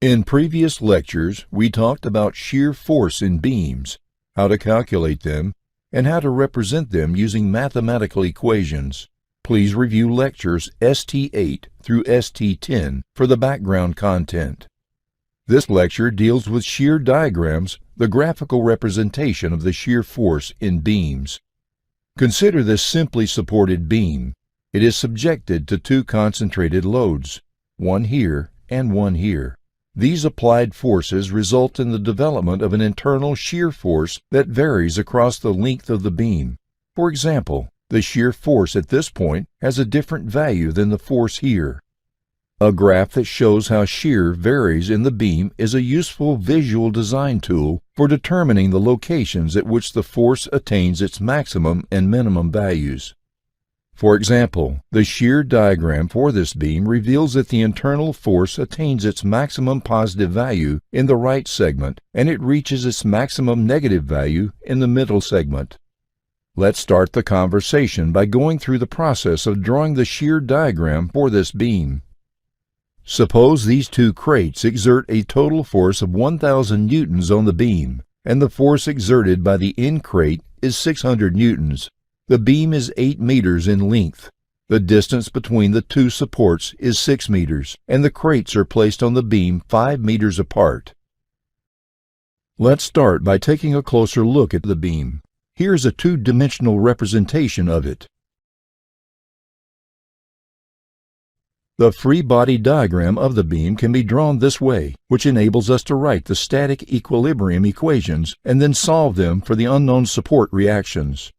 In previous lectures, we talked about shear force in beams, how to calculate them, and how to represent them using mathematical equations. Please review lectures ST8 through ST10 for the background content. This lecture deals with shear diagrams, the graphical representation of the shear force in beams. Consider this simply supported beam. It is subjected to two concentrated loads, one here and one here. These applied forces result in the development of an internal shear force that varies across the length of the beam. For example, the shear force at this point has a different value than the force here. A graph that shows how shear varies in the beam is a useful visual design tool for determining the locations at which the force attains its maximum and minimum values. For example, the shear diagram for this beam reveals that the internal force attains its maximum positive value in the right segment, and it reaches its maximum negative value in the middle segment. Let's start the conversation by going through the process of drawing the shear diagram for this beam. Suppose these two crates exert a total force of 1,000 newtons on the beam, and the force exerted by the end crate is 600 newtons. The beam is 8 meters in length. The distance between the two supports is 6 meters, and the crates are placed on the beam 5 meters apart. Let's start by taking a closer look at the beam. Here's a two-dimensional representation of it. The free body diagram of the beam can be drawn this way, which enables us to write the static equilibrium equations and then solve them for the unknown support reactions.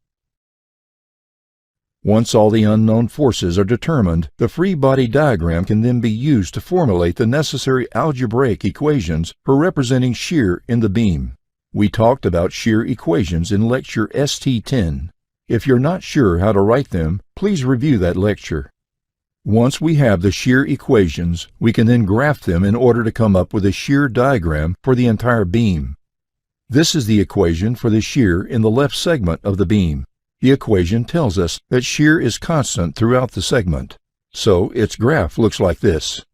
Once all the unknown forces are determined, the free body diagram can then be used to formulate the necessary algebraic equations for representing shear in the beam. We talked about shear equations in lecture ST10. If you're not sure how to write them, please review that lecture. Once we have the shear equations, we can then graph them in order to come up with a shear diagram for the entire beam. This is the equation for the shear in the left segment of the beam. The equation tells us that shear is constant throughout the segment, so its graph looks like this.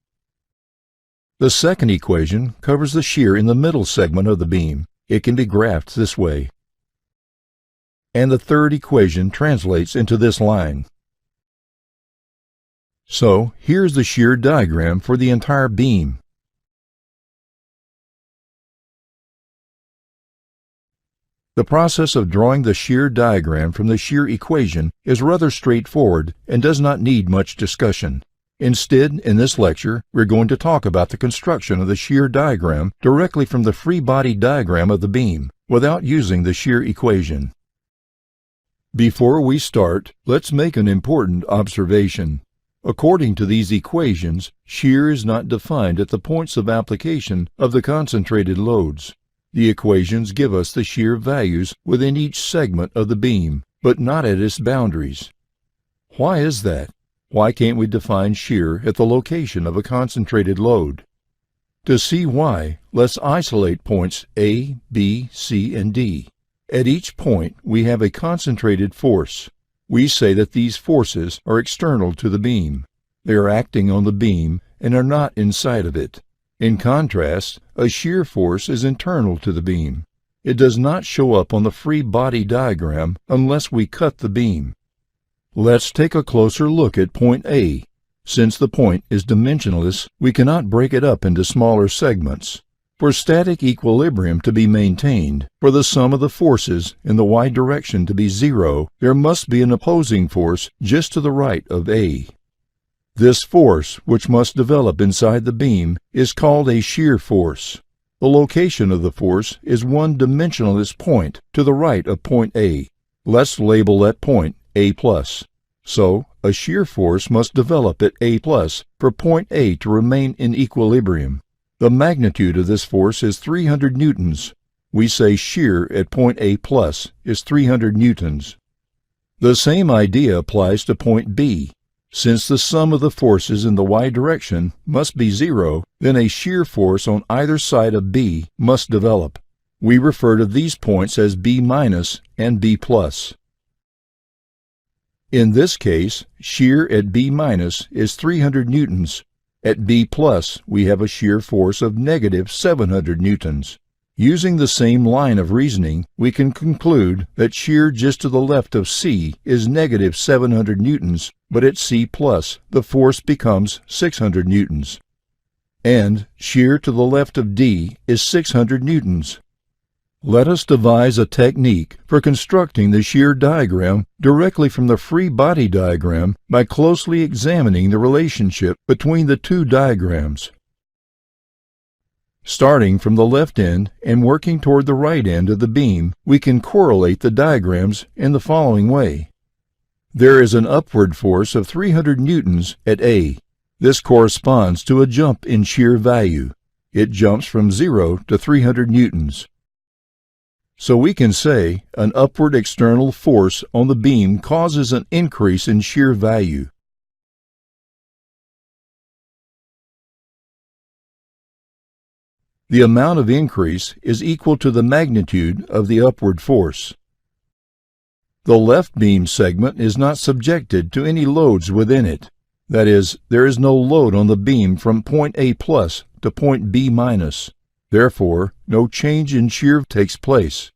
The second equation covers the shear in the middle segment of the beam. It can be graphed this way. And the third equation translates into this line. So here's the shear diagram for the entire beam. The process of drawing the shear diagram from the shear equation is rather straightforward and does not need much discussion. Instead, in this lecture, we're going to talk about the construction of the shear diagram directly from the free body diagram of the beam, without using the shear equation. Before we start, let's make an important observation. According to these equations, shear is not defined at the points of application of the concentrated loads. The equations give us the shear values within each segment of the beam, but not at its boundaries. Why is that? Why can't we define shear at the location of a concentrated load? To see why, let's isolate points A, B, C, and D. At each point, we have a concentrated force. We say that these forces are external to the beam. They are acting on the beam and are not inside of it. In contrast, a shear force is internal to the beam. It does not show up on the free body diagram unless we cut the beam. Let's take a closer look at point A. Since the point is dimensionless, we cannot break it up into smaller segments. For static equilibrium to be maintained, for the sum of the forces in the y direction to be 0, there must be an opposing force just to the right of A. This force, which must develop inside the beam, is called a shear force. The location of the force is one dimensionless point to the right of point A. Let's label that point A+. So, a shear force must develop at A+ for point A to remain in equilibrium. The magnitude of this force is 300 newtons. We say shear at point A+ is 300 newtons. The same idea applies to point B. Since the sum of the forces in the y direction must be 0, then a shear force on either side of B must develop. We refer to these points as B- and B+. In this case, shear at B- is 300 newtons. At B+, we have a shear force of negative 700 newtons. Using the same line of reasoning, we can conclude that shear just to the left of C is negative 700 newtons, but at C+, the force becomes 600 newtons. And shear to the left of D is 600 newtons. Let us devise a technique for constructing the shear diagram directly from the free body diagram by closely examining the relationship between the two diagrams. Starting from the left end and working toward the right end of the beam, we can correlate the diagrams in the following way. There is an upward force of 300 newtons at A. This corresponds to a jump in shear value. It jumps from 0 to 300 newtons. So we can say an upward external force on the beam causes an increase in shear value. The amount of increase is equal to the magnitude of the upward force. The left beam segment is not subjected to any loads within it. That is, there is no load on the beam from point A+ to point B-. Therefore, no change in shear takes place.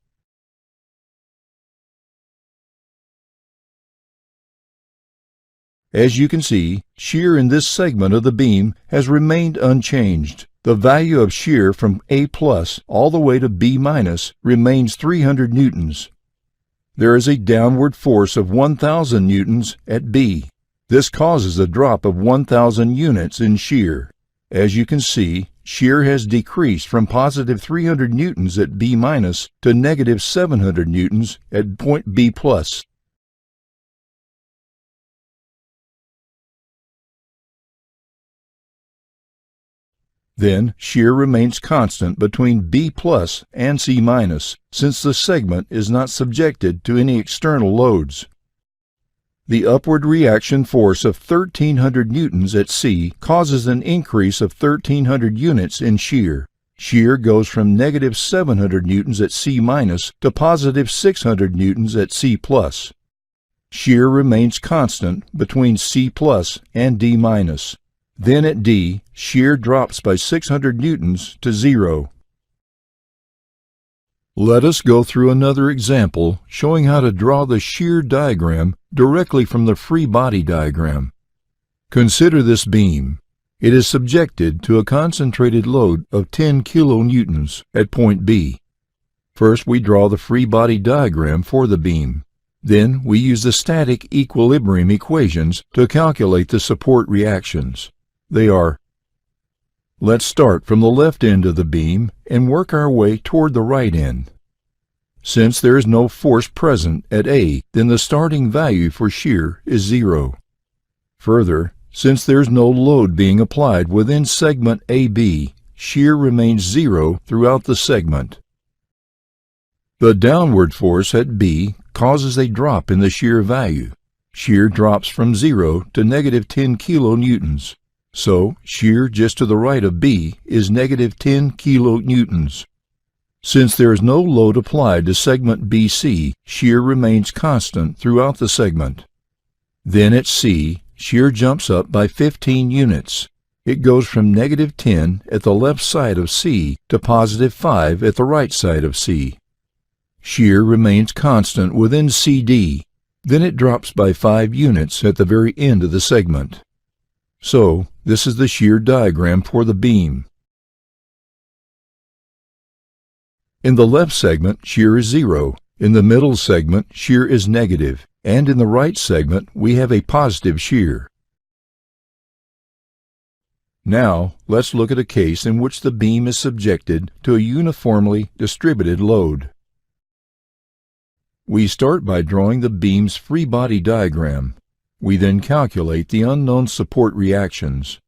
As you can see, shear in this segment of the beam has remained unchanged. The value of shear from A+ all the way to B- remains 300 newtons. There is a downward force of 1,000 newtons at B. This causes a drop of 1,000 units in shear. As you can see, shear has decreased from positive 300 newtons at B- to negative 700 newtons at point B+. Then, shear remains constant between B+ and C-, since the segment is not subjected to any external loads. The upward reaction force of 1,300 newtons at C causes an increase of 1,300 units in shear. Shear goes from negative 700 newtons at C- to positive 600 newtons at C+. Shear remains constant between C+ and D-. Then at D, shear drops by 600 newtons to 0. Let us go through another example showing how to draw the shear diagram directly from the free body diagram. Consider this beam. It is subjected to a concentrated load of 10 kilonewtons at point B. First, we draw the free body diagram for the beam. Then, we use the static equilibrium equations to calculate the support reactions. They are: let's start from the left end of the beam and work our way toward the right end. Since there is no force present at A, then the starting value for shear is 0. Further, since there is no load being applied within segment AB, shear remains 0 throughout the segment. The downward force at B causes a drop in the shear value. Shear drops from 0 to negative 10 kilonewtons. So, shear just to the right of B is negative 10 kilonewtons. Since there is no load applied to segment BC, shear remains constant throughout the segment. Then at C, shear jumps up by 15 units. It goes from negative 10 at the left side of C to positive 5 at the right side of C. Shear remains constant within CD. Then it drops by 5 units at the very end of the segment. So, this is the shear diagram for the beam. In the left segment, shear is 0. In the middle segment, shear is negative. And in the right segment, we have a positive shear. Now, let's look at a case in which the beam is subjected to a uniformly distributed load. We start by drawing the beam's free body diagram. We then calculate the unknown support reactions.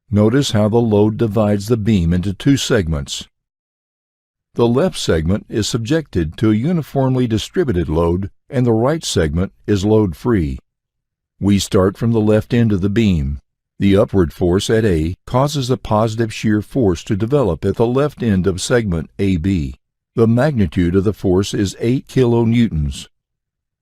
Notice how the load divides the beam into two segments. The left segment is subjected to a uniformly distributed load, and the right segment is load-free. We start from the left end of the beam. The upward force at A causes a positive shear force to develop at the left end of segment AB. The magnitude of the force is 8 kilonewtons.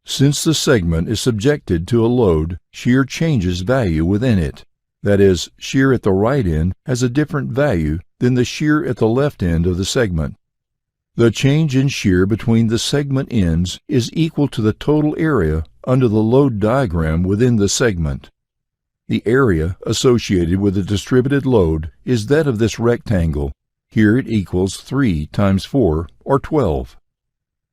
Since the segment is subjected to a load, shear changes value within it. That is, shear at the right end has a different value than the shear at the left end of the segment. The change in shear between the segment ends is equal to the total area under the load diagram within the segment. The area associated with the distributed load is that of this rectangle. Here it equals 3 times 4, or 12.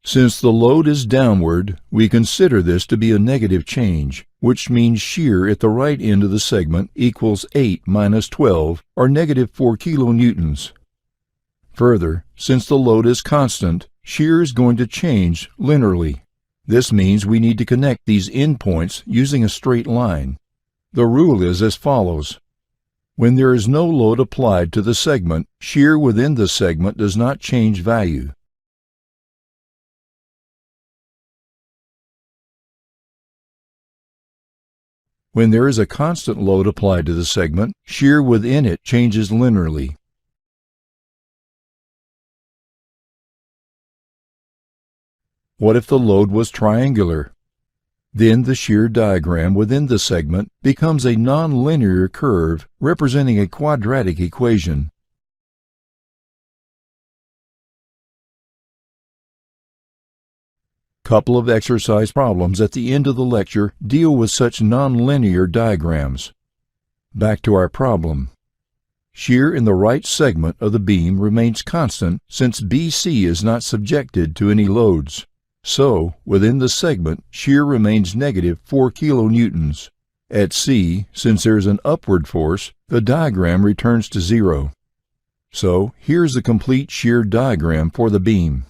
Since the load is downward, we consider this to be a negative change, which means shear at the right end of the segment equals 8 minus 12, or negative 4 kilonewtons. Further, since the load is constant, shear is going to change linearly. This means we need to connect these endpoints using a straight line. The rule is as follows. When there is no load applied to the segment, shear within the segment does not change value. When there is a constant load applied to the segment, shear within it changes linearly. What if the load was triangular? Then the shear diagram within the segment becomes a nonlinear curve representing a quadratic equation. Couple of exercise problems at the end of the lecture deal with such nonlinear diagrams. Back to our problem. Shear in the right segment of the beam remains constant since BC is not subjected to any loads. So, within the segment, shear remains negative 4 kilonewtons. At C, since there is an upward force, the diagram returns to 0. So, here's the complete shear diagram for the beam.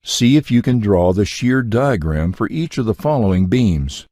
See if you can draw the shear diagram for each of the following beams.